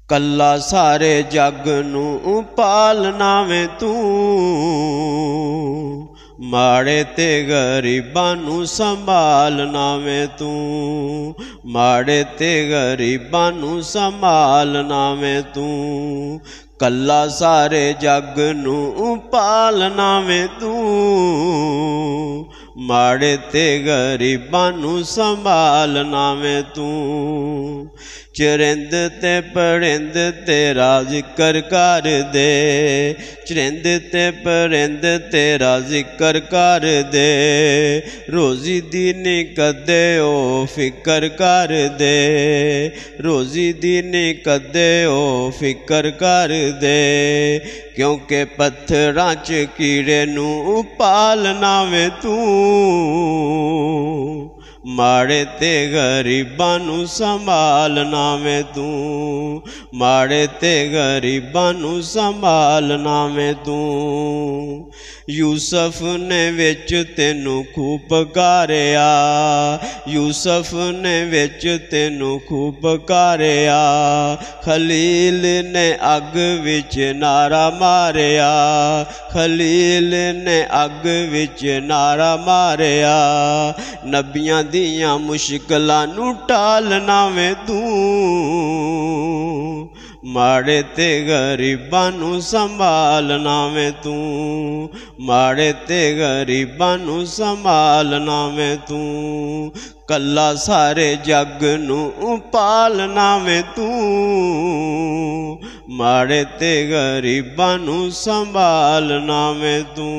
कल्ला सारे जग नूं पालना वे तू, माड़े ते गरीबां नूं संभालना वे तू, माड़े ते गरीबां नूं संभालना वे तू। कल्ला सारे जग नूं पालना वे तू, माड़े ते गरीबां नूं संभालना वे तू। चरिंद ते परिंद तेरा जिक्र कर दे, चरिंद ते परिंद तेरा जिक्र कर दे। रोजी दी नी कदे ओ फिकर कर दे, रोजी दी नी कदे ओ फिकर कर दे। क्योंकि पत्थरां च कीड़े नूं पालना वे तू, माड़े ते गरीबां नूं संभालना वे तू, माड़े ते गरीबां नूं संभालना वे तू। यूसुफ ने विच तेनू खूब पुकारिया, यूसुफ ने विच तेनू खूब पुकारिया। खलील ने अग विच नारा मारिया, खलील ने अग विच नारा मारिया। नबियां दियां मुश्किलां नूं टालना वे तू, माड़े ते गरीबां नूं संभालना वे तू, माड़े ते गरीबां नूं संभालना वे तू। कल्ला सारे जग नूं पालना वे तू, माड़े ते गरीबां नूं संभालना वे तू।